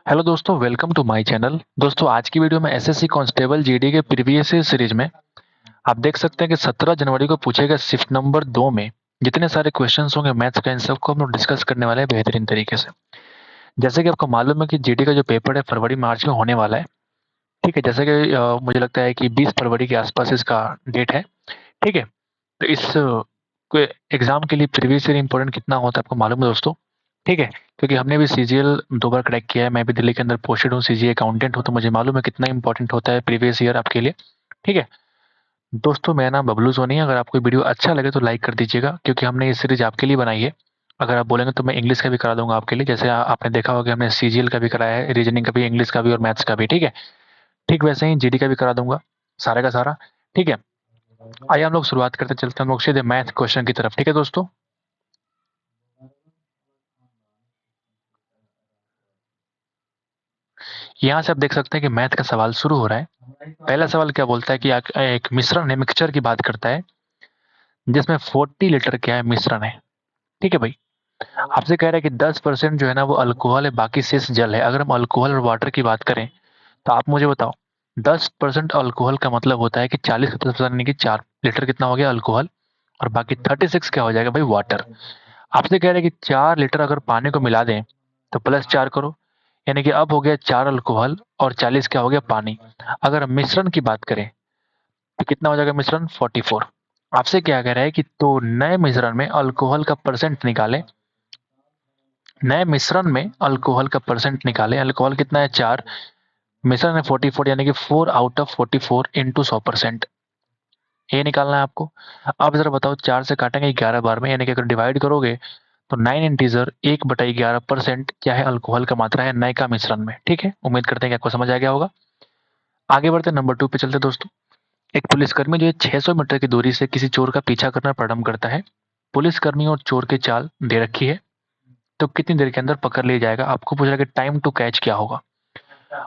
Hello दोस्तों, welcome to my channel. दोस्तों, आज की वीडियो में एसएससी कांस्टेबल जीडी के प्रीवियस ईयर सीरीज में आप देख सकते हैं कि 17 जनवरी को पूछे गए शिफ्ट नंबर 2 में जितने सारे क्वेश्चंस होंगे मैथ्स का, इन सबको हम लोग डिस्कस करने वाले हैं बेहतरीन तरीके से। जैसे कि आपको मालूम है कि जीडी का जो पेपर है फरवरी मार्च में होने वाला है। ठीक है, जैसे कि मुझे लगता है कि 20 फरवरी के आसपास इसका डेट है। ठीक है, तो इस एग्जाम के लिए प्रीवियस ईयर इंपॉर्टेंट कितना होता है आपको मालूम है दोस्तों। ठीक है, क्योंकि हमने भी सीजीएल 2 बार क्रैक किया है, मैं भी दिल्ली के अंदर पोस्टेड हूँ, सीजीए अकाउंटेंट हूँ, तो मुझे मालूम है कितना इंपॉर्टेंट होता है प्रीवियस ईयर आपके लिए। ठीक है दोस्तों, मेरा नाम बबलू सोनी है। अगर आपको वीडियो अच्छा लगे तो लाइक कर दीजिएगा, क्योंकि हमने ये सीरीज आपके लिए बनाई है। अगर आप बोलेंगे तो मैं इंग्लिश का भी करा दूंगा आपके लिए, जैसे आपने देखा होगा हमने सीजीएल का भी कराया है, रीजनिंग का भी, इंग्लिश का भी और मैथ्स का भी। ठीक है, ठीक वैसे ही जीडी का भी करा दूंगा, सारे का सारा। ठीक है, आइए हम लोग शुरुआत करते, चलते हम लोग सीधे मैथ क्वेश्चन की तरफ। ठीक है दोस्तों, यहाँ से आप देख सकते हैं कि मैथ का सवाल शुरू हो रहा है। पहला सवाल क्या बोलता है कि एक मिश्रण है, मिक्सचर की बात करता है, जिसमें 40 लीटर क्या है, मिश्रण है। ठीक है भाई, आपसे कह रहा है कि 10% जो है ना वो अल्कोहल है, बाकी शेष जल है। अगर हम अल्कोहल और वाटर की बात करें तो आप मुझे बताओ, 10% अल्कोहल का मतलब होता है कि 40% यानी कि 4 लीटर कितना हो गया अल्कोहल, और बाकी 36 क्या हो जाएगा भाई, वाटर। आपसे कह रहे हैं कि 4 लीटर अगर पानी को मिला दें तो +4 करो, यानी कि अब हो गया 4 अल्कोहल और 40 क्या हो गया पानी। अगर हम मिश्रण की बात करें तो कितना हो जाएगा मिश्रण, 44। आपसे क्या कह रहा है कि तो नए मिश्रण में अल्कोहल का परसेंट निकालें। नए मिश्रण में अल्कोहल का परसेंट निकालें। अल्कोहल कितना है, 4, मिश्रण है 44, यानी कि 4/44 इंटू 100%, ये निकालना है आपको। अब जरा बताओ, 4 से काटेंगे 11 बार में, यानी कि अगर डिवाइड करोगे तो 9 इंटीजर 1/11% क्या है, अल्कोहल का मात्रा है नए का मिश्रण में। ठीक है, उम्मीद करते हैं कि आपको समझ आ गया होगा। आगे बढ़ते नंबर 2 पे चलते दोस्तों। एक पुलिसकर्मी जो है 600 मीटर की दूरी से किसी चोर का पीछा करना प्रारंभ करता है। पुलिसकर्मी और चोर की चाल दे रखी है, तो कितनी देर के अंदर पकड़ लिया जाएगा। आपको पूछ रहा है कि टाइम टू कैच क्या होगा।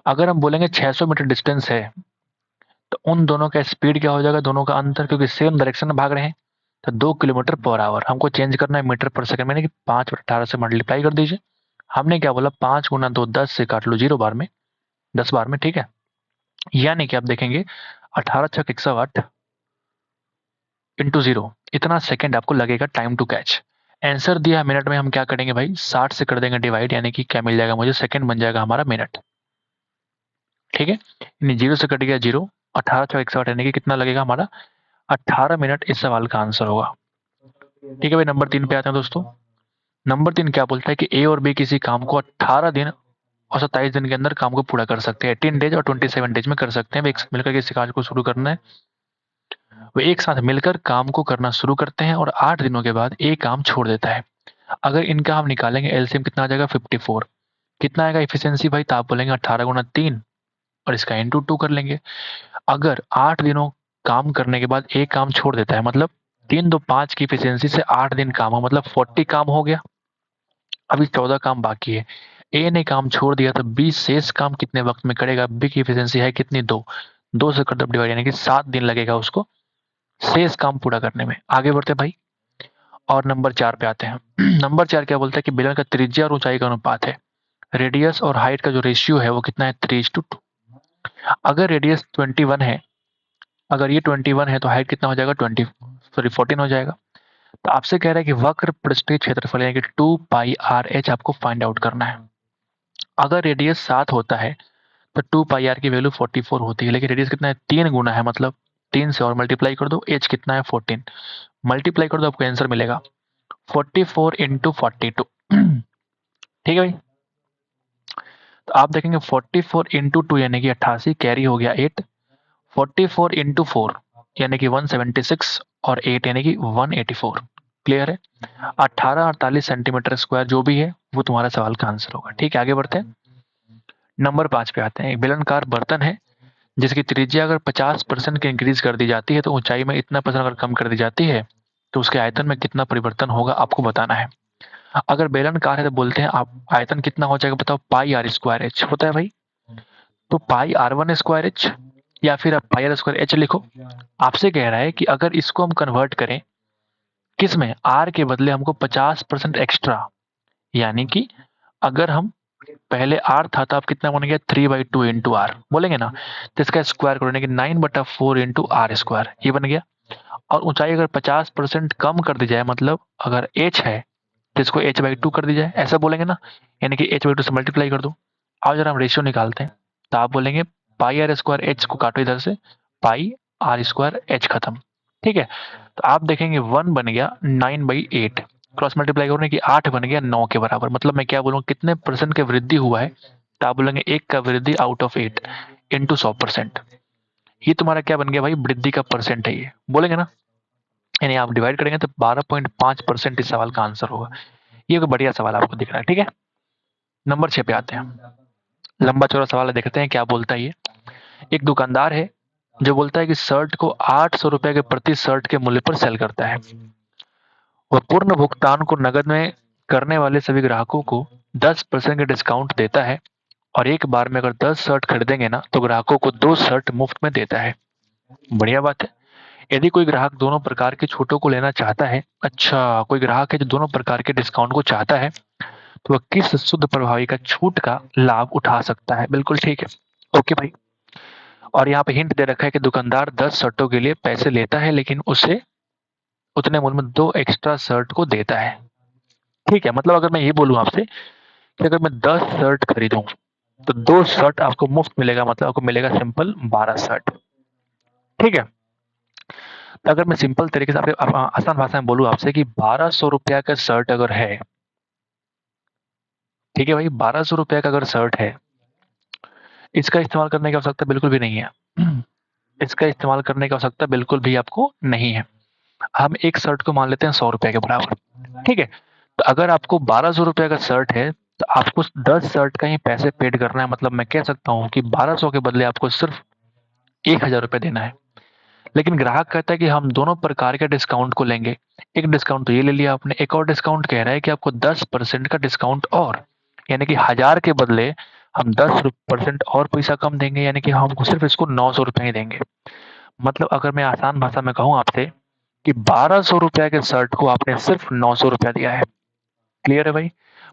अगर हम बोलेंगे 600 मीटर डिस्टेंस है, तो उन दोनों का स्पीड क्या हो जाएगा, दोनों का अंतर, क्योंकि सेम डायरेक्शन में भाग रहे हैं, तो 2 किलोमीटर पर आवर। हमको चेंज करना है मीटर पर सेकंड में, कि 5/18 से मल्टीप्लाई कर दीजिए। हमने क्या बोला, 5 × 2 10 से काट लो 0 बार में, 10 बार में। ठीक है, यानी कि आप देखेंगे 18×6 = 108 इंटू 0, इतना सेकंड आपको लगेगा टाइम टू कैच। आंसर दिया है मिनट में, हम क्या करेंगे भाई, 60 से कर देंगे डिवाइड, यानी कि क्या मिल जाएगा मुझे, सेकंड बन जाएगा हमारा मिनट। ठीक है, यानी 0 से कट गया 0, 18×6 = 108, यानी कि कितना लगेगा हमारा, 18 मिनट इस सवाल का आंसर होगा। ठीक है भाई, नंबर 3 पे आते हैं दोस्तों। नंबर 3 क्या बोलता है कि ए और बी किसी काम को 18 दिन और 27 दिन के अंदर काम को पूरा कर सकते हैं। 18 डेज और 27 डेज में कर सकते हैं। वे मिलकर किसी कार्य को शुरू करना है, वे एक साथ मिलकर काम को करना शुरू करते हैं और 8 दिनों के बाद एक काम छोड़ देता है। अगर इनका हम निकालेंगे एलसीएम, कितना आ जाएगा, 54। कितना आएगा इफिशियंसी भाई, तो आप बोलेंगे 18 × 3 और इसका इंटू 2 कर लेंगे। अगर 8 दिनों काम करने के बाद एक काम छोड़ देता है, मतलब 3 × 2 = 5 की इफिशियंसी से 8 दिन काम हो, मतलब 40 काम हो गया। अभी 14 काम बाकी है। ए ने काम छोड़ दिया तो बी शेष काम कितने वक्त में करेगा। बी की एफिशिएंसी है कितनी, 2, 2 से कर दो डिवाइड, यानी कि 7 दिन लगेगा उसको शेष काम पूरा करने में। आगे बढ़ते भाई, और नंबर 4 पे आते हैं। नंबर 4 क्या बोलता है कि बेलन का त्रिज्या और ऊंचाई का अनुपात है। रेडियस और हाइट का जो रेशियो है वो कितना है, 3:2। अगर रेडियस 21 है, अगर ये 21 है तो हाइट कितना हो जाएगा, 14 हो जाएगा। तो आपसे कह रहा है कि वक्र पृष्ठीय क्षेत्रफल यानी कि 2πr/h आपको फाइंड आउट करना है। अगर रेडियस 7 होता है तो 2πr की वैल्यू 44 होती है, लेकिन रेडियस कितना है, 3 गुना है, मतलब 3 से और मल्टीप्लाई कर दो, एच कितना है, 14, मल्टीप्लाई कर दो, आपको आंसर मिलेगा 44 इंटू 42। ठीक है भाई, तो आप देखेंगे 44 इंटू 2 यानी कि 88, कैरी हो गया 8, 44 इंटू 4 यानी कि 176, और 8 यानी कि 184। क्लियर है, 18 48 सेंटीमीटर स्क्वायर जो भी है वो तुम्हारा सवाल का आंसर होगा। ठीक है, आगे बढ़ते हैं, नंबर 5 पे आते हैं। एक बेलनाकार बर्तन है जिसकी त्रिज्या अगर 50% की इंक्रीज कर दी जाती है तो ऊंचाई में इतना परसेंट अगर कम कर दी जाती है तो उसके आयतन में कितना परिवर्तन होगा, आपको बताना है। अगर बेलनाकार है तो बोलते हैं आप आयतन कितना हो जाएगा, बताओ, πr² होता है भाई, तो πr1² या फिर आप πr²h लिखो। आपसे कह रहा है कि अगर इसको हम कन्वर्ट करें किस में, आर के बदले हमको 50% एक्स्ट्रा, यानी कि अगर हम पहले आर था तो आप कितना बन गया 3/2 इंटू आर बोलेंगे ना, तो इसका स्क्वायर करोगे कि 9/4 इंटू आर स्क्वायर, ये बन गया। और ऊंचाई अगर 50% कम कर दी जाए, मतलब अगर h है तो इसको h/2 कर दी जाए, ऐसा बोलेंगे ना, यानी कि h/2 से मल्टीप्लाई कर दो। अब जरा हम रेशियो निकालते हैं, तो आप बोलेंगे पाई आर स्क्वायर, एच को काटो इधर से, पाई आर स्क्वायर एच खत्म, ठीक है। तो आप देखेंगे 1 बन गया 9/8, क्रॉस मल्टीप्लाई करोगे कि 8 बन गया 9 के बराबर। मतलब मैं क्या बोलूँ कितने परसेंट का वृद्धि हुआ है, तो आप बोलेंगे 1 का वृद्धि आउट ऑफ 8 इंटू 100%। ये तुम्हारा क्या बन गया भाई, वृद्धि का परसेंट है ये, बोलेंगे ना, यानी आप डिवाइड करेंगे तो 12.5% इस सवाल का आंसर होगा। ये कोई बढ़िया सवाल आपको दिख रहा है, ठीक है। नंबर 6 पे आते हैं, लंबा चौड़ा सवाल है, देखते हैं क्या बोलता है ये। एक दुकानदार है जो बोलता है कि शर्ट को 800 रुपए के प्रति शर्ट के मूल्य पर सेल करता है। वह पूर्ण भुगतान को नकद में करने वाले सभी ग्राहकों को 10% का डिस्काउंट देता है, और एक बार में अगर 10 शर्ट खरीदेंगे ना तो ग्राहकों को 2 शर्ट मुफ्त में देता है। बढ़िया बात है। यदि कोई ग्राहक दोनों प्रकार के छूटों को लेना चाहता है, अच्छा कोई ग्राहक है जो दोनों प्रकार के डिस्काउंट को चाहता है, तो वह किस शुद्ध प्रभावी का छूट का लाभ उठा सकता है। बिल्कुल ठीक है, ओके भाई। और यहाँ पे हिंट दे रखा है कि दुकानदार 10 शर्टों के लिए पैसे लेता है, लेकिन उसे उतने मूल्य में 2 एक्स्ट्रा शर्ट को देता है। ठीक है, मतलब अगर मैं ये बोलूँ आपसे कि अगर मैं 10 शर्ट खरीदूं तो 2 शर्ट आपको मुफ्त मिलेगा, मतलब आपको मिलेगा सिंपल 12 शर्ट। ठीक है, तो अगर मैं सिंपल तरीके से आसान भाषा में बोलूँ आपसे कि 1200 रुपया का शर्ट अगर है, ठीक है भाई, 1200 रुपया का अगर शर्ट है, इसका इस्तेमाल करने की आवश्यकता बिल्कुल भी नहीं है। इसका इस्तेमाल करने की आवश्यकता बिल्कुल भी आपको नहीं है। हम एक शर्ट को मान लेते हैं 100 रुपए के बराबर, ठीक है। तो अगर आपको 1200 रुपए का शर्ट है तो आपको 10 शर्ट का ही पैसे पेड करना है। मतलब मैं कह सकता हूँ कि 1200 के बदले आपको सिर्फ 1000 रुपए देना है। लेकिन ग्राहक कहता है कि हम दोनों प्रकार के डिस्काउंट को लेंगे। एक डिस्काउंट तो ये ले लिया आपने, एक और डिस्काउंट कह रहा है कि आपको 10% का डिस्काउंट और, यानी कि 1000 के बदले हम 10% और पैसा कम देंगे, यानी कि हमको सिर्फ इसको 900 रुपए ही देंगे। मतलब अगर मैं आसान भाषा में कहूँ आपसे कि 1200 रुपया के शर्ट को आपने सिर्फ 900 रुपया दिया है। क्लियर है भाई?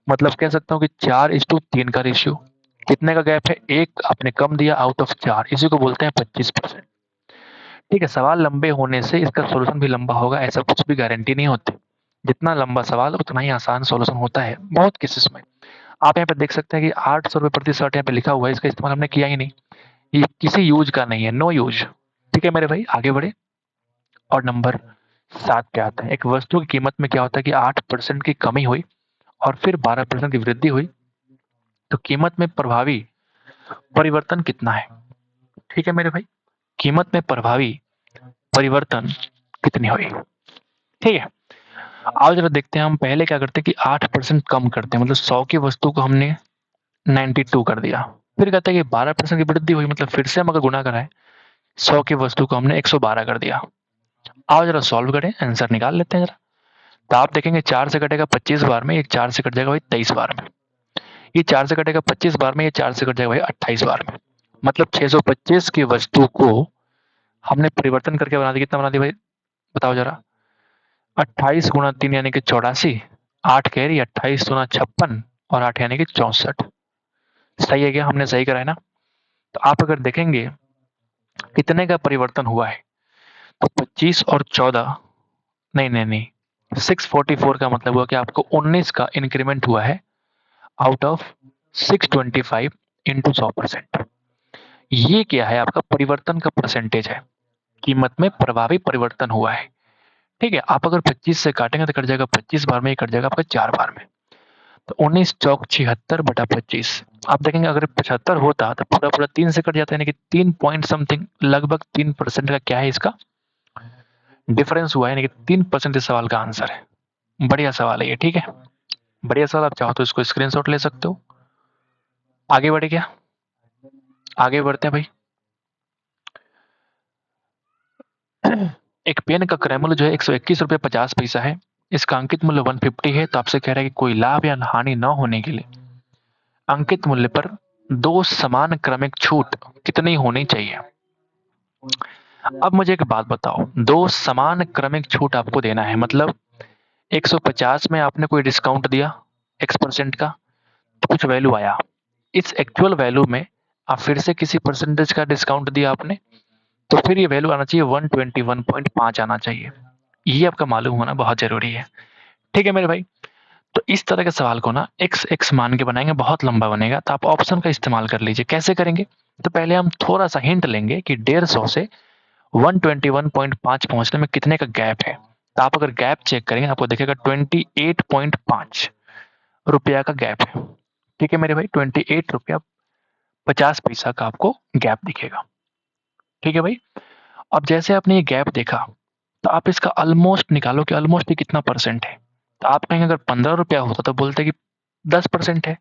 मतलब कह सकता हूँ कि 4:3 का रेशियो। कितने का गैप है? एक आपने कम दिया आउट ऑफ 4, इसी को बोलते हैं 25%। ठीक है, सवाल लंबे होने से इसका सॉल्यूशन भी लंबा होगा, ऐसा कुछ भी गारंटी नहीं होती। जितना लंबा सवाल उतना ही आसान सॉल्यूशन होता है बहुत केसेस में। आप यहाँ पे देख सकते हैं कि 800 रुपए प्रति शर्ट यहाँ पे लिखा हुआ है, इसका इस्तेमाल हमने किया ही नहीं। ये किसी यूज का नहीं है, नो यूज। ठीक है मेरे भाई, आगे बढ़े और नंबर 7 पे आते हैं। एक वस्तु की कीमत में क्या होता है कि 8% की कमी हुई और फिर 12% की वृद्धि हुई, तो कीमत में प्रभावी परिवर्तन कितना है? ठीक है मेरे भाई, कीमत में प्रभावी परिवर्तन कितनी हुई? ठीक है, आओ जरा देखते हैं हम पहले क्या करते हैं कि 8% कम करते हैं, मतलब 100 की वस्तु को हमने 92 कर दिया। फिर कहते हैं कि 12% की वृद्धि हुई, मतलब फिर से हम अगर गुना कराएं 100 की वस्तु को हमने 112 कर दिया। आओ जरा सॉल्व करें, आंसर निकाल लेते हैं जरा। तो आप देखेंगे 4 से कटेगा 25 बार में, ये 4 से कट जाएगा भाई 23 बार में। ये 4 से कटेगा 25 बार में, ये 4 से कट जाएगा भाई 28 बार में। मतलब 625 की वस्तु को हमने परिवर्तन करके बना दी। कितना बना दी भाई बताओ जरा? 28 गुणा 3 यानी कि 84, 8 कैरी, 28 गुना 56 और 8 यानी कि 64। सही है क्या? हमने सही करा है ना? तो आप अगर देखेंगे कितने का परिवर्तन हुआ है, तो 25 और 14, नहीं नहीं नहीं, 644 का मतलब हुआ कि आपको 19 का इंक्रीमेंट हुआ है आउट ऑफ 625 इंटू 100%। ये क्या है? आपका परिवर्तन का परसेंटेज है, कीमत में प्रभावी परिवर्तन हुआ है। ठीक है, आप अगर 25 से काटेंगे तो कट जाएगा 25 बार में, ही कट जाएगा आपका 4 बार में। तो 19 चौक 76 बटा 25। आप देखेंगे अगर 75 होता तो पूरा पूरा 3 से कट जाता है, यानी कि 3 पॉइंट समथिंग, लगभग 3% का क्या है इसका डिफरेंस हुआ है, यानी कि 3% इस सवाल का आंसर है। बढ़िया सवाल है ये, ठीक है, बढ़िया सवाल। आप चाहो तो इसको स्क्रीनशॉट ले सकते हो। आगे बढ़े क्या? आगे बढ़ते हैं भाई। एक पेन का क्रय मूल्य जो है 121 रुपये 50 पैसा है, इसका अंकित मूल्य 150 है। तो आपसे कह रहा है कि कोई लाभ या हानि न होने के लिए अंकित मूल्य पर 2 समान क्रमिक छूट कितनी होनी चाहिए? अब मुझे एक बात बताओ, 2 समान क्रमिक छूट आपको देना है, मतलब 150 में आपने कोई डिस्काउंट दिया x% का, तो कुछ वैल्यू आया, इस एक्चुअल वैल्यू में आप फिर से किसी परसेंटेज का डिस्काउंट दिया आपने, तो फिर ये वैल्यू आना चाहिए 121.5 आना चाहिए। ये आपका मालूम होना बहुत ज़रूरी है। ठीक है मेरे भाई? तो इस तरह के सवाल को ना x मान के बनाएँगे, बहुत लंबा बनेगा, तो आप ऑप्शन का इस्तेमाल कर लीजिए। कैसे करेंगे? तो पहले हम थोड़ा-सा हिंट लेंगे कि 150 से 121.5 पहुँचने में कितने का गैप है। तो आप अगर गैप चेक करेंगे, आपको दिखेगा 28.5 रुपया का गैप है। ठीक है मेरे भाई? 28 रुपया 50 पैसा का आपको गैप दिखेगा। ठीक है भाई? अब जैसे आपने ये गैप देखा, तो आप इसका ऑलमोस्ट निकालो कि ऑलमोस्ट ये कितना परसेंट है। तो आप कहेंगे अगर 15 रुपया होता तो बोलते कि 10% है।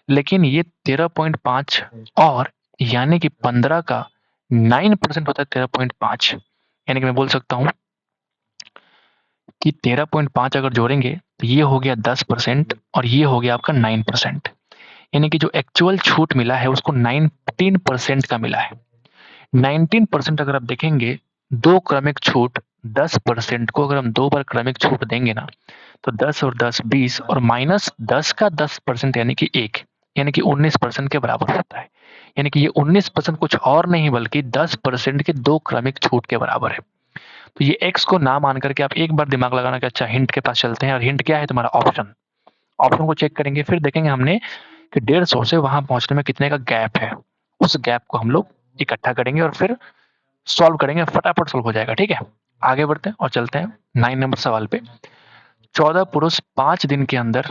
लेकिन ये 13.5 और यानी कि 15 का 9% होता है 13.5। यानी कि मैं बोल सकता हूँ कि 13.5 अगर जोड़ेंगे तो ये हो गया 10% और ये हो गया आपका 9%। यानी कि जो एक्चुअल छूट मिला है उसको 19% का मिला है। 19% अगर आप देखेंगे, 2 क्रमिक छूट 10% को अगर हम 2 बार क्रमिक छूट देंगे ना, तो 10 और 10 20 और माइनस 10 का 10% यानी कि 1, यानी कि 19% के बराबर होता है। यानी कि ये 19% कुछ और नहीं बल्कि 10% के 2 क्रमिक छूट के बराबर है। तो ये x को ना मान करके आप एक बार दिमाग लगाना कि अच्छा हिंट के पास चलते हैं, और हिंट क्या है तुम्हारा ऑप्शन। ऑप्शन को चेक करेंगे, फिर देखेंगे हमने कि 150 से वहां पहुंचने में कितने का गैप है। उस गैप को हम लोग इकट्ठा करेंगे और फिर सॉल्व करेंगे, फटाफट सॉल्व हो जाएगा। ठीक है, आगे बढ़ते हैं और चलते हैं 9 नंबर सवाल पे। 14 पुरुष 5 दिन के अंदर,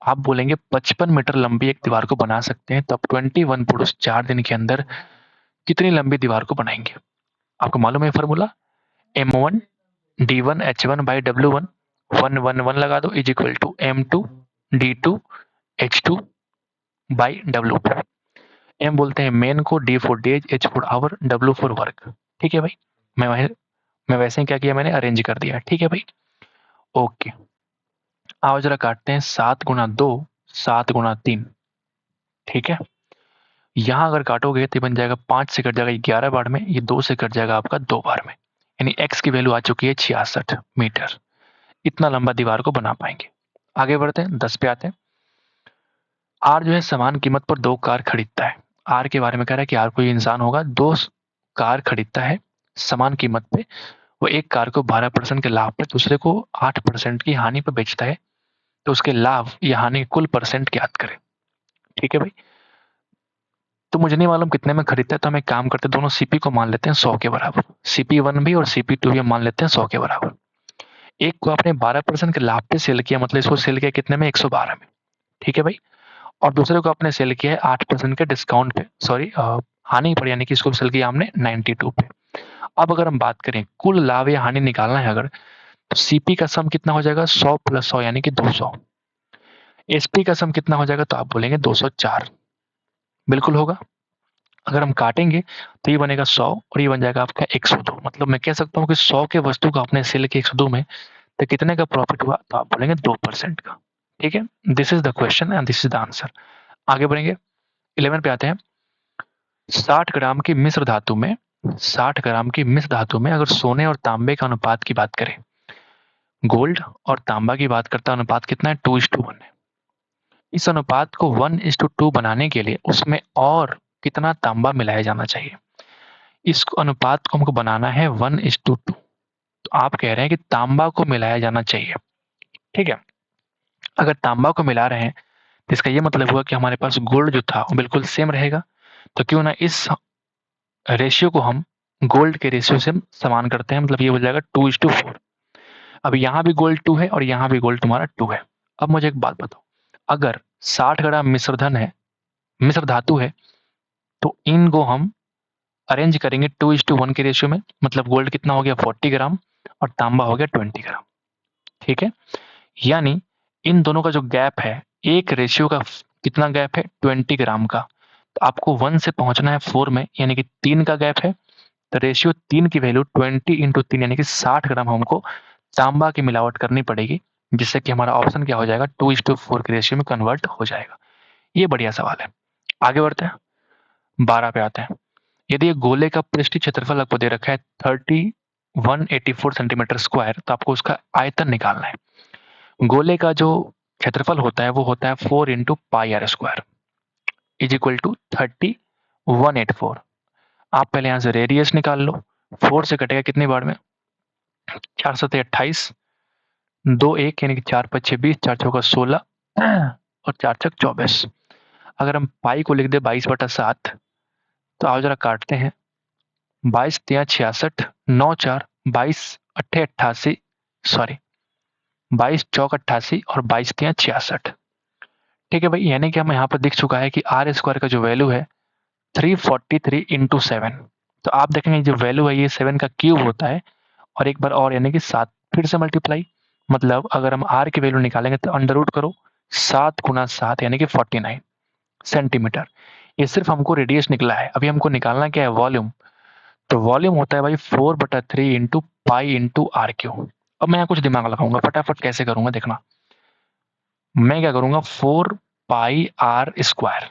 आप बोलेंगे 55 मीटर लंबी एक दीवार को बना सकते हैं, तो अब 21 पुरुष 4 दिन के अंदर कितनी लंबी दीवार को बनाएंगे। आपको मालूम है formula, M1 D1 H1 by W1, 1 1 1 लगा दो is equal to M2 D2 H2 by W2। M बोलते हैं मेन को, D for days, H for hour, W for work. ठीक है भाई, मैं वैसे ही क्या किया, मैंने अरेंज कर दिया। ठीक है भाई, ओके। आओ जरा काटते हैं, 7 गुना 2 7 गुना 3। ठीक है, यहाँ अगर काटोगे तो बन जाएगा 5 से कट जाएगा 11 बार में, ये 2 से कट जाएगा आपका 2 बार में। यानी x की वैल्यू आ चुकी है 66 मीटर। इतना लंबा दीवार को बना पाएंगे। आगे बढ़ते हैं, 10 पे आते हैं। आर जो है समान कीमत पर 2 कार खरीदता है। आर के बारे में कह रहा है कि आर कोई इंसान होगा, 2 कार खरीदता है समान कीमत पे। वो एक कार को 12% के लाभ पे, दूसरे को 8% की हानि पे बेचता है। तो उसके लाभ या हानि के कुल परसेंट ज्ञात करें। ठीक है भाई, तो मुझे नहीं मालूम कितने में खरीदता है, तो हम एक काम करते हैं, दोनों सीपी को मान लेते हैं 100 के बराबर। CP1 भी और CP2 भी मान लेते हैं 100 के बराबर। एक को आपने 12% के लाभ पे सेल किया, मतलब इसको सेल किया कितने में, 112 में। ठीक है भाई, और दूसरे को आपने सेल किया है 8% के डिस्काउंट पे, सॉरी हानि पर, यानी कि इसको सेल किया हमने 92 पे। अब अगर हम बात करें कुल लाभ या हानि निकालना है अगर, तो सीपी का सम कितना हो जाएगा, 100 प्लस 100 यानी कि 200। एसपी का सम कितना हो जाएगा, तो आप बोलेंगे 204। बिल्कुल होगा। अगर हम काटेंगे तो ये बनेगा 100 और ये बन जाएगा आपका 102। मतलब मैं कह सकता हूँ कि 100 के वस्तु को आपने सेल किया 102 में, तो कितने का प्रॉफिट हुआ, तो आप बोलेंगे 2% का। ठीक है, this is the question and this is the answer. आगे बढ़ेंगे, 11 पे आते हैं। 60 ग्राम की मिश्र धातु में 60 ग्राम की मिश्र धातु में अगर सोने और तांबे का अनुपात की बात करें, गोल्ड और तांबा की बात करता अनुपात कितना है, 2:1 है। इस अनुपात को 1:2 बनाने के लिए उसमें और कितना तांबा मिलाया जाना चाहिए। इस अनुपात को हमको बनाना है 1:2। तो आप कह रहे हैं कि तांबा को मिलाया जाना चाहिए। ठीक है, अगर तांबा को मिला रहे हैं तो इसका ये मतलब हुआ कि हमारे पास गोल्ड जो था वो बिल्कुल सेम रहेगा। तो क्यों ना इस रेशियो को हम गोल्ड के रेशियो से समान करते हैं, मतलब ये हो जाएगा 2:4। अब यहाँ भी गोल्ड 2 है और यहाँ भी गोल्ड तुम्हारा 2 है। अब मुझे एक बात बताओ, अगर 60 ग्राम मिश्र धातु है, तो इनको हम अरेंज करेंगे 2:1 के रेशियो में, मतलब गोल्ड कितना हो गया 40 ग्राम और तांबा हो गया 20 ग्राम। ठीक है, यानी इन दोनों का जो गैप है, एक रेशियो का कितना गैप है, 20 ग्राम का। तो आपको 1 से पहुंचना है 4 में, यानी कि 3 का गैप है। तो रेशियो 3 की वैल्यू 20 × 3 यानी कि 60 ग्राम हमको तांबा की मिलावट करनी पड़ेगी, जिससे कि हमारा ऑप्शन क्या हो जाएगा, 2:4 के रेशियो में कन्वर्ट हो जाएगा। ये बढ़िया सवाल है। आगे बढ़ते हैं, 12 पे आते हैं। यदि एक गोले का पृष्ठीय क्षेत्रफल आपको दे रखा है 3184 सेंटीमीटर स्क्वायर, तो आपको उसका आयतन निकालना है। गोले का जो क्षेत्रफल होता है वो होता है 4 × πr²। Is equal to 3184। आप पहले यहाँ से रेडियस निकाल लो। 4 से कटेगा कितनी बार में? 4 7 28, 2 1 यानी कि 4 5 6 20, 4 चौका 16 और 4 छक 24। अगर हम पाई को लिख दे 22/7, तो आओ जरा काटते हैं। 22 तिया 66, 9 4 22 अट्ठे 88, सॉरी 22 चौक 88 और 22 तिया 66। ठीक है भाई, यानी कि हमें यहाँ पर दिख चुका है कि आर स्क्वायर का जो वैल्यू है 343 इंटू 7। तो आप देखेंगे जो वैल्यू है ये 7 का क्यूब होता है, और एक बार और यानी कि 7 फिर से मल्टीप्लाई। मतलब अगर हम आर की वैल्यू निकालेंगे तो अंडर रूट करो 7 गुना 7 यानी कि 49 सेंटीमीटर। ये सिर्फ हमको रेडियस निकला है। अभी हमको निकालना क्या है? वॉल्यूम। तो वॉल्यूम होता है भाई 4/3 into pi into r cube. अब मैं यहाँ कुछ दिमाग लगाऊंगा, फटाफट कैसे करूंगा देखना। मैं क्या करूंगा, 4 पाई आर स्क्वायर,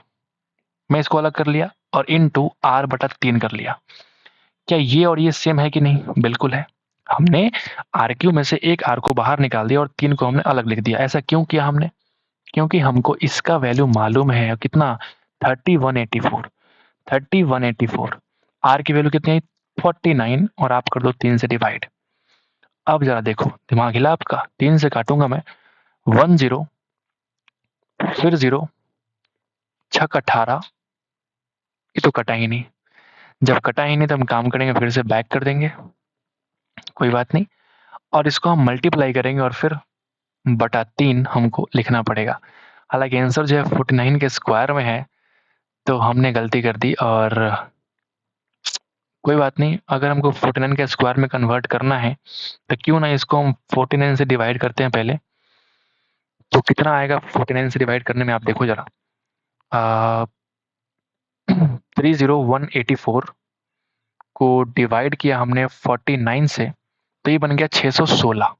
मैं इसको अलग कर लिया और इंटू r/3 कर लिया। क्या ये और ये सेम है कि नहीं? बिल्कुल है। हमने आर क्यू में से एक आर को बाहर निकाल दिया और 3 को हमने अलग लिख दिया। ऐसा क्यों किया हमने? क्योंकि हमको इसका वैल्यू मालूम है कितना, 3184। 3184 आर की वैल्यू कितनी है? 49, और आप कर दो 3 से डिवाइड। अब जरा देखो, दिमाग हिला आपका। 3 से काटूंगा मैं, 1 0 फिर 0 छक 18, ये तो कटा ही नहीं। जब कटा ही नहीं तो हम काम करेंगे, फिर से बैक कर देंगे, कोई बात नहीं। और इसको हम मल्टीप्लाई करेंगे और फिर बटा 3 हमको लिखना पड़ेगा। हालांकि आंसर जो है 49 के स्क्वायर में है, तो हमने गलती कर दी। और कोई बात नहीं, अगर हमको 49 के स्क्वायर में कन्वर्ट करना है तो क्यों ना इसको हम 49 से डिवाइड करते हैं पहले। तो कितना आएगा 49 से डिवाइड करने में, आप देखो जरा। 30184 को डिवाइड किया हमने 49 से, तो ये बन गया 616।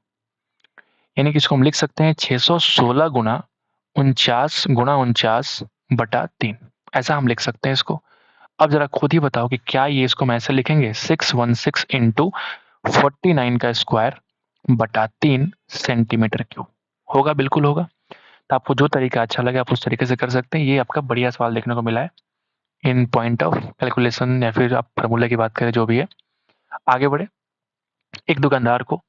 यानी कि इसको हम लिख सकते हैं 616 गुना 49 × 49/3। ऐसा हम लिख सकते हैं इसको। अब जरा खुद ही बताओ कि क्या ये इसको हम ऐसे लिखेंगे, 616 इंटू 49 का स्क्वायर बटा 3 सेंटीमीटर क्यूब। होगा, बिल्कुल होगा। तो आपको जो तरीका अच्छा लगे आप उस तरीके से कर सकते हैं। ये आपका बढ़िया सवाल देखने को मिला है इन पॉइंट ऑफ कैलकुलेशन, या फिर आप फार्मूला की बात करें, जो भी है। आगे बढ़े। एक दुकानदार को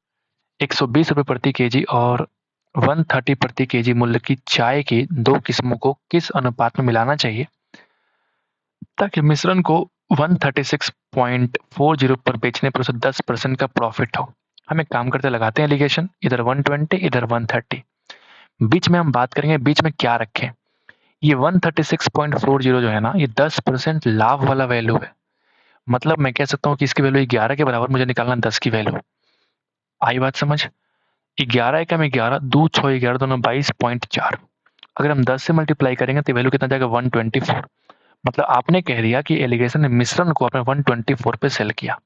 120 रुपये प्रति केजी और 130 प्रति केजी मूल्य की चाय की 2 किस्मों को किस अनुपात में मिलाना चाहिए ताकि मिश्रण को 136.40 पर बेचने पर उसे 10% का प्रॉफिट हो। हम एक काम करते, लगाते हैं एलिगेशन, इधर 120 इधर 130। बीच में हम बात करेंगे बीच में क्या रखें। ये 136.40 जो है ना, ये 10% लाभ वाला वैल्यू है। मतलब मैं कह सकता हूँ कि इसकी वैल्यू 11 के बराबर मुझे निकालना 10 की वैल्यू। आई बात समझ? 11 एकम 11, 2 6 11 दोनों 22.4। अगर हम 10 से मल्टीप्लाई करेंगे तो वैल्यू कितना जाएगा, 124। मतलब आपने कह दिया कि एलिगेशन ने मिश्रण को अपने 124 पे सेल किया।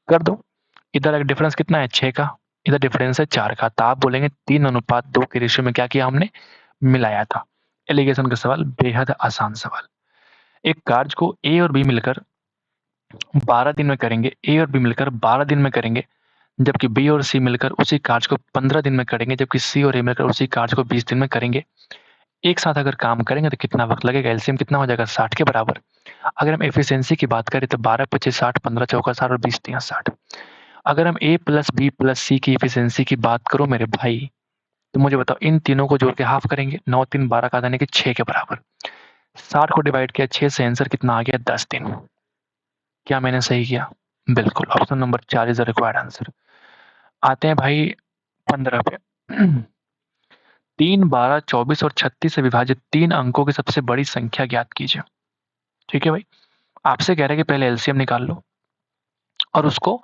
कर दो। इधर एक डिफरेंस कितना है, 6 का, इधर डिफरेंस है 4 का। तो आप बोलेंगे 3:2 के रेशियो में क्या किया हमने, मिलाया था। एलिगेशन का सवाल बेहद आसान सवाल। एक कार्य को ए और बी मिलकर 12 दिन में करेंगे, ए और बी मिलकर 12 दिन में करेंगे, जबकि बी और सी मिलकर उसी कार्य को 15 दिन में करेंगे, जबकि सी और ए मिलकर उसी कार्य को 20 दिन में करेंगे। एक साथ अगर काम करेंगे तो कितना वक्त लगेगा? एलसीएम कितना हो जाएगा, 60 के बराबर। अगर हम एफिशिएंसी की बात करें तो 12 25 60, 15 चौका 60 और 20 तिया 60। अगर हम ए प्लस बी प्लस सी की एफिशिएंसी की बात करो मेरे भाई, तो मुझे बताओ, इन तीनों को जोड़ के हाफ करेंगे, 9 3 12 का यानी कि 6 के बराबर। 60 को डिवाइड किया 6 से, आंसर कितना आ गया, 10 दिन। क्या मैंने सही किया? बिल्कुल, option number 4 is the required answer. आते हैं भाई 15 पे। 3 12 24 और 36 से विभाजित 3 अंकों की सबसे बड़ी संख्या ज्ञात कीजिए। ठीक है भाई, आपसे कह रहे हैं कि पहले एलसीएम निकाल लो और उसको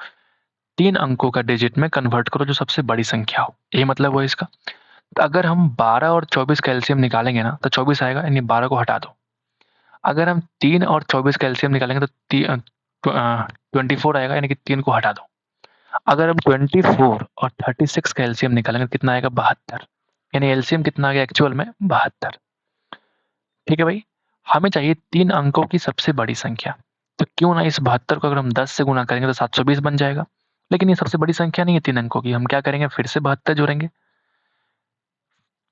3 अंकों का डिजिट में कन्वर्ट करो जो सबसे बड़ी संख्या हो। ये मतलब वो इसका। तो अगर हम 12 और 24 का एलसीएम निकालेंगे ना, तो 24 आएगा, यानी 12 को हटा दो। अगर हम 3 और 24 का एलसीएम निकालेंगे तो 24 आएगा, यानी कि 3 को हटा दो। अगर हम 24 और 36 का एलसीएम निकालेंगे तो कितना आएगा, 72। यानी एलसीएम कितना आ गया एक्चुअल में, 72। ठीक है भाई, हमें चाहिए 3 अंकों की सबसे बड़ी संख्या। तो क्यों ना इस 72 को अगर हम 10 से गुना करेंगे तो 720 बन जाएगा। लेकिन ये सबसे बड़ी संख्या नहीं है 3 अंकों की। हम क्या करेंगे, फिर से 72 जोड़ेंगे,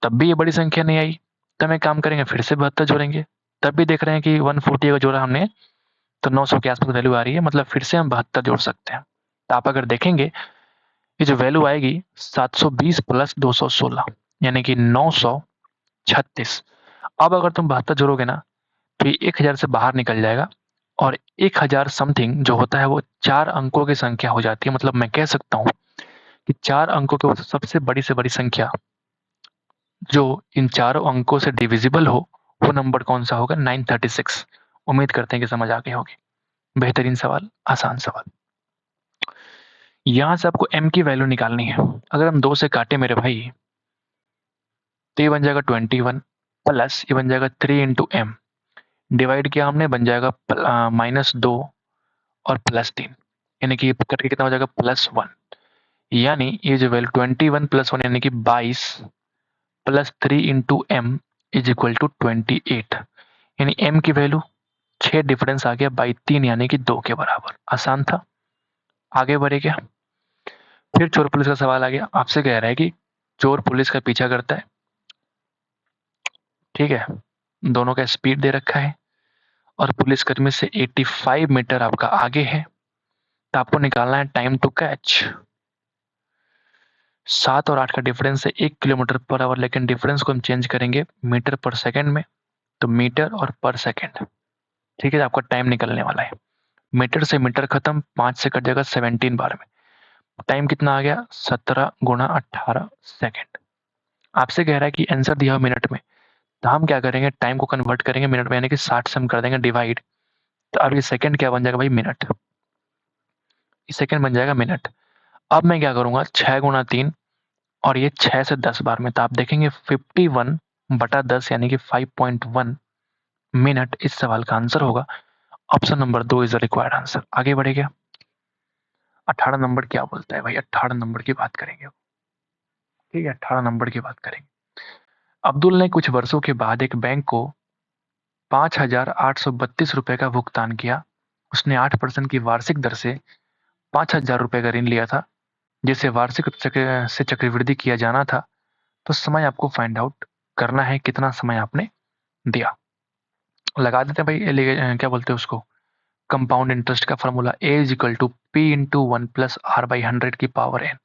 तब भी ये बड़ी संख्या नहीं आई। तो हम एक काम करेंगे, फिर से 72 जोड़ेंगे, तब भी देख रहे हैं कि 140 अगर जोड़ा हमने तो 900 के आसपास वैल्यू आ रही है, मतलब फिर से हम 72 जोड़ सकते हैं। तो आप अगर देखेंगे ये जो वैल्यू आएगी 720 प्लस 216 यानी कि 936। अब अगर तुम 72 जोड़ोगे ना तो ये 1000 से बाहर निकल जाएगा और 1000 समथिंग जो होता है वो 4 अंकों की संख्या हो जाती है। मतलब मैं कह सकता हूँ कि 4 अंकों की सबसे बड़ी से बड़ी संख्या जो इन चारों अंकों से डिविजिबल हो वो नंबर कौन सा होगा? 936। उम्मीद करते हैं कि समझ आ गई होगी। बेहतरीन सवाल, आसान सवाल। यहां से आपको m की वैल्यू निकालनी है। अगर हम 2 से काटे मेरे भाई तो ये बन जाएगा 21 प्लस ये बन जाएगा 3 इंटू एम, डिवाइड किया हमने बन जाएगा -2 और +3, यानी कि कट के कितना हो जाएगा +1। यानी ये जो वैल्यू 21 + 1 यानी कि 22 प्लस 3 into M is equal to 28। यानी m की वैल्यू 6 डिफरेंस आ गया बाई 3 यानी कि 2 के बराबर। आसान था। आगे बढ़े क्या? फिर चोर पुलिस का सवाल आ गया। आपसे कह रहा है कि चोर पुलिस का पीछा करता है, ठीक है, दोनों का स्पीड दे रखा है और पुलिसकर्मी से 85 मीटर आपका आगे है। तो आपको निकालना है टाइम टू कैच। 7 और 8 का डिफरेंस है 1 किलोमीटर पर आवर, लेकिन डिफरेंस को हम चेंज करेंगे मीटर पर सेकंड में, तो मीटर और पर सेकंड। ठीक है, आपका टाइम निकलने वाला है। मीटर से मीटर खत्म, 5 से कट जाएगा 17 बार में। टाइम कितना आ गया? 17 गुणा 18 सेकेंड। आपसे कह रहा है कि आंसर दिया हो मिनट में, तो हम क्या करेंगे, टाइम को कन्वर्ट करेंगे मिनट में, यानी कि 60 से हम कर देंगे डिवाइड। तो अब ये सेकंड क्या बन जाएगा भाई? मिनट। ये सेकंड बन जाएगा मिनट। अब मैं क्या करूंगा, 6 गुणा 3 और ये 6 से 10 बार में, तो आप देखेंगे 51/10 यानी कि 5.1 मिनट इस सवाल का आंसर होगा। Option number 2 is the required answer. आगे बढ़ेगा। 18 नंबर क्या बोलता है भाई? 18 नंबर की बात करेंगे। ठीक है, 18 नंबर की बात करेंगे। अब्दुल ने कुछ वर्षों के बाद एक बैंक को 5,832 रुपए का भुगतान किया। उसने 8% की वार्षिक दर से 5,000 रुपए का ऋण लिया था, जिसे वार्षिक से चक्रवृद्धि किया जाना था। तो समय आपको फाइंड आउट करना है, कितना समय आपने दिया। लगा देते हैं भाई, क्या बोलते हैं उसको, कंपाउंड इंटरेस्ट का formula A is equal to P into 1 + r/100 की पावर n।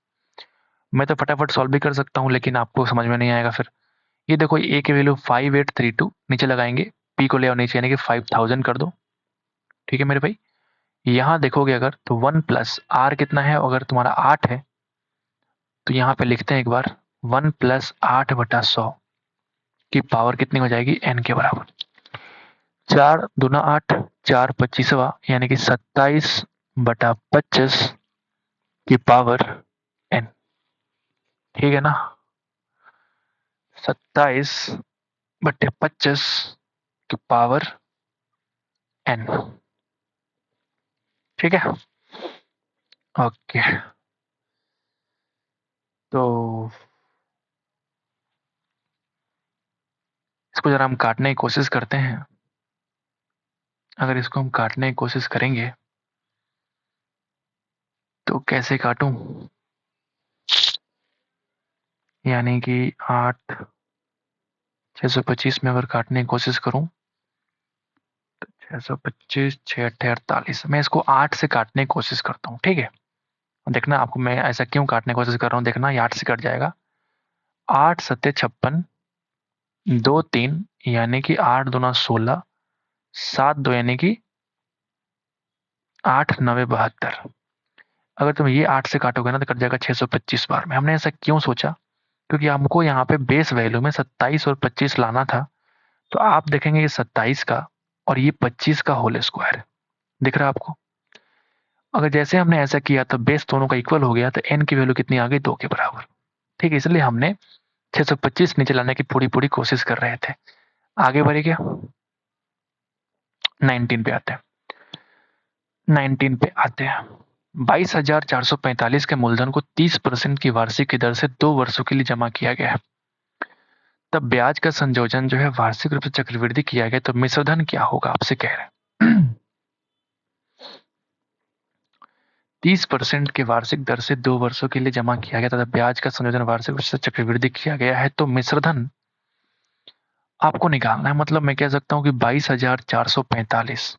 मैं तो फटाफट सॉल्व भी कर सकता हूँ, लेकिन आपको समझ में नहीं आएगा फिर। ये देखो, ए की वैल्यू 5832 नीचे लगाएंगे, पी को ले आओ नीचे यानी कि 5000 कर दो। ठीक है मेरे भाई, यहाँ देखोगे अगर तो 1 + r कितना है, अगर तुम्हारा 8 है तो यहाँ पे लिखते हैं एक बार, 1 + 8/100 की पावर कितनी हो जाएगी? n के बराबर। 4 दूना 8, 4 25वां यानी कि 27/25 की पावर n। ठीक है ना, 27/25 की पावर n। ठीक है, ओके। तो इसको जरा हम काटने की कोशिश करते हैं। अगर इसको हम काटने की कोशिश करेंगे तो कैसे काटूं? यानी कि 8 625 में अगर काटने की कोशिश करूं तो 625 6 8 48। मैं इसको 8 से काटने की कोशिश करता हूं, ठीक है। देखना आपको मैं ऐसा क्यों काटने की कोशिश कर रहा हूं, देखना ये 8 से कट जाएगा। 8 सत्ते 56, 2 3 यानी कि 8 दूना 16, 7 2 यानी कि 8 9 72। अगर तुम ये 8 से काटोगे ना तो कट जाएगा 625 बार में। हमने ऐसा क्यों सोचा? क्योंकि हमको यहाँ पे बेस वैल्यू में 27 और 25 लाना था। तो आप देखेंगे ये 27 का और ये 25 का होल स्क्वायर दिख रहा है आपको। अगर जैसे हमने ऐसा किया तो बेस दोनों का इक्वल हो गया, तो n की वैल्यू कितनी आ गई? 2 के बराबर। ठीक है, इसलिए हमने 625 नीचे लाने की पूरी पूरी कोशिश कर रहे थे। आगे बढ़े क्या? 19 पे आते हैं। 19 पे आते हैं। 22,445 के मूलधन को 30% की वार्षिक की दर से 2 वर्षों के लिए जमा किया गया है। तब ब्याज का संयोजन जो है वार्षिक रूप से चक्रवृद्धि किया गया, तो मिश्रधन क्या होगा? आपसे कह रहे हैं। 30% के वार्षिक दर से 2 वर्षों के लिए जमा किया गया तथा ब्याज का संयोजन वार्षिक रूप से चक्रवृद्धि किया गया है, तो मिश्रधन आपको निकालना है, मतलब मैं कह सकता हूँ कि 22,445।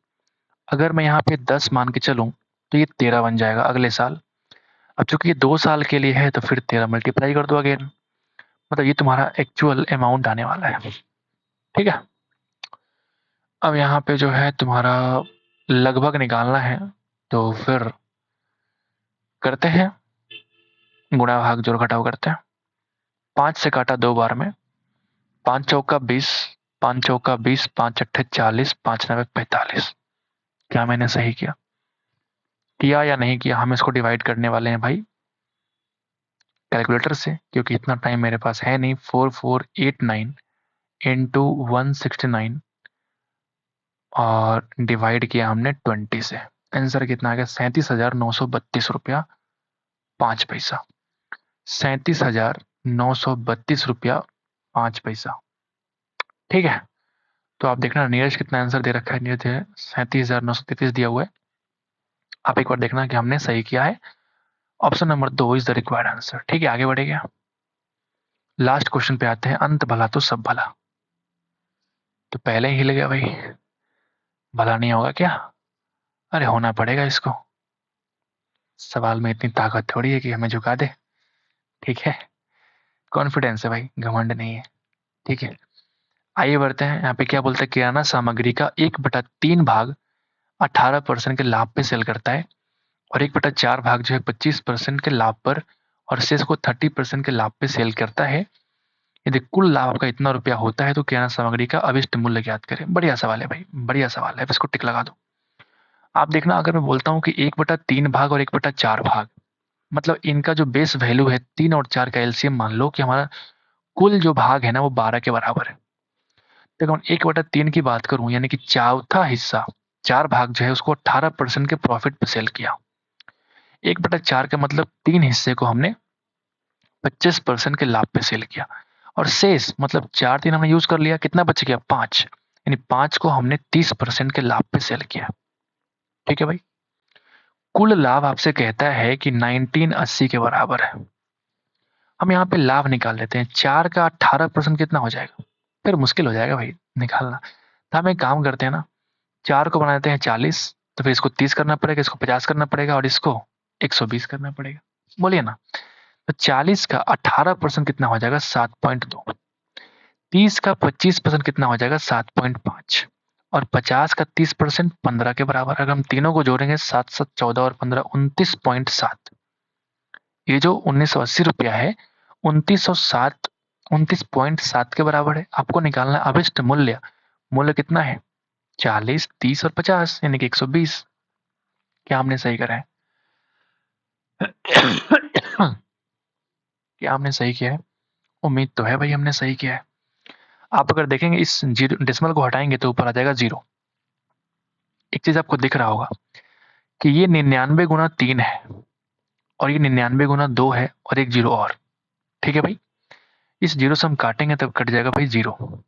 अगर मैं यहाँ पे 10 मान के चलूँ तो ये 13 बन जाएगा अगले साल। अब चूंकि ये 2 साल के लिए है तो फिर 13 मल्टीप्लाई कर दो अगेन, मतलब ये तुम्हारा एक्चुअल अमाउंट आने वाला है। ठीक है, अब यहाँ पे जो है तुम्हारा लगभग निकालना है, तो फिर करते हैं गुणा भाग जोड़ घटाव करते हैं। 5 से काटा 2 बार में, 5 चौका 20, 5 चौका 20, 5 अट्ठे 40, 5 नवे 45। क्या मैंने सही किया या नहीं किया? हम इसको डिवाइड करने वाले हैं भाई कैलकुलेटर से, क्योंकि इतना टाइम मेरे पास है नहीं। 4489 इंटू 169 और डिवाइड किया हमने 20 से। आंसर कितना आ गया? 37,932 रुपया 5 पैसा। 37,932 रुपया 5 पैसा। ठीक है, तो आप देखना नीरज कितना आंसर दे रखा है। नीरज है 37,933 दिया हुआ है। आप एक बार देखना कि हमने सही किया है। Option number 2 is the required answer. ठीक है, आगे बढ़ेगा। लास्ट क्वेश्चन पे आते हैं। अंत भला तो सब भला। तो पहले ही हिल गया भाई, भला नहीं होगा क्या? अरे होना पड़ेगा इसको। सवाल में इतनी ताकत थोड़ी है कि हमें झुका दे। ठीक है, कॉन्फिडेंस है भाई, घमंड नहीं है। ठीक है, आइए बढ़ते हैं। यहाँ पे क्या बोलते हैं? किराना सामग्री का 1/3 भाग 18% के लाभ पे सेल करता है और 1/4 भाग जो है 25% के लाभ पर और शेष को 30% के लाभ पे सेल करता है। यदि कुल लाभ आपका इतना रुपया होता है तो किराना सामग्री का अभिष्ट मूल्य ज्ञात करें। बढ़िया सवाल है भाई, बढ़िया सवाल है। अब इसको टिक लगा दो। आप देखना, अगर मैं बोलता हूँ कि 1/3 भाग और 1/4 भाग, मतलब इनका जो बेस वैल्यू है 3 और 4 का एलसीएम मान लो कि हमारा कुल जो भाग है ना वो 12 के बराबर है। देखो 1/3 की बात करूं, यानी कि चौथा हिस्सा 4 भाग जो है उसको 18% के प्रॉफिट पे सेल किया। 1/4 का मतलब 3 हिस्से को हमने 25% के लाभ पे सेल किया और शेष मतलब 4 3 हमने यूज कर लिया, कितना बच गया? 5, यानी 5 को हमने 30% के लाभ पे सेल किया। ठीक है भाई, कुल लाभ आपसे कहता है कि 1980 के बराबर है। हम यहाँ पे लाभ निकाल लेते हैं। 4 का 18% कितना हो जाएगा? फिर मुश्किल हो जाएगा भाई निकालना। तो हम एक काम करते हैं ना, 4 को बना देते हैं 40, तो फिर इसको 30 करना पड़ेगा, इसको 50 करना पड़ेगा और इसको 120 करना पड़ेगा। बोलिए ना। तो 40 का 18% कितना हो जाएगा? 7.2। 30 का 25% कितना हो जाएगा? 7.5। और 50 का 30% 15 के बराबर। अगर हम तीनों को जोड़ेंगे 7 7 14 और 15 29.7। ये जो 1980 रुपया है 2907 29.7 के बराबर है। आपको निकालना है अभिष्ट मूल्य। मूल्य कितना है? 40, 30 और 50, यानी कि 120। क्या हमने सही करा है? क्या हमने सही किया है? उम्मीद तो है भाई हमने सही किया है। आप अगर देखेंगे इस जीरो डेसिमल को हटाएंगे तो ऊपर आ जाएगा 0। एक चीज आपको दिख रहा होगा कि ये 99 गुना 3 है और ये 99 गुना 2 है और एक 0 और। ठीक है भाई, इस 0 से हम काटेंगे तब कट जाएगा भाई 0।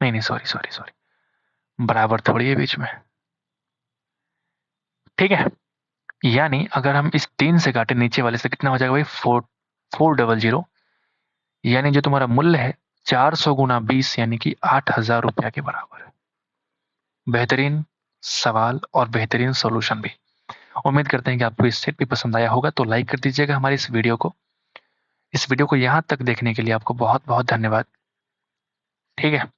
नहीं नहीं, सॉरी सॉरी सॉरी, बराबर थोड़ी है बीच में। ठीक है, यानी अगर हम इस 3 से काटे नीचे वाले से, कितना हो जाएगा भाई? 400, यानी जो तुम्हारा मूल्य है 400 गुना 20 यानी कि 8,000 रुपया के बराबर है। बेहतरीन सवाल और बेहतरीन सॉल्यूशन भी। उम्मीद करते हैं कि आपको इससे भी पसंद आया होगा, तो लाइक कर दीजिएगा हमारी इस वीडियो को। इस वीडियो को यहाँ तक देखने के लिए आपको बहुत बहुत धन्यवाद। ठीक है,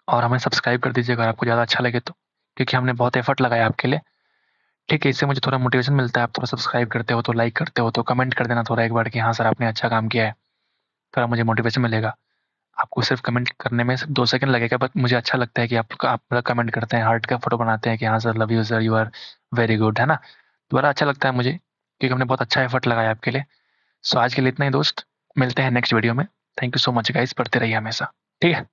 और हमें सब्सक्राइब कर दीजिएगा अगर आपको ज़्यादा अच्छा लगे तो, क्योंकि हमने बहुत एफर्ट लगाया आपके लिए। ठीक है, इससे मुझे थोड़ा मोटिवेशन मिलता है। आप थोड़ा सब्सक्राइब करते हो तो, लाइक करते हो तो, कमेंट कर देना थोड़ा एक बार कि हाँ सर आपने अच्छा काम किया है। थोड़ा मुझे मोटिवेशन मिलेगा। आपको सिर्फ कमेंट करने में सिर्फ 2 सेकंड लगेगा, बट मुझे अच्छा लगता है कि आप कमेंट करते हैं, हार्ट का फोटो बनाते हैं कि हाँ sir love you sir, you are very good, है ना? तो बड़ा अच्छा लगता है मुझे, क्योंकि हमने बहुत अच्छा एफर्ट लगाया आपके लिए। सो आज के लिए इतना ही दोस्त, मिलते हैं नेक्स्ट वीडियो में। Thank you so much guys, पढ़ते रहिए हमेशा। ठीक है।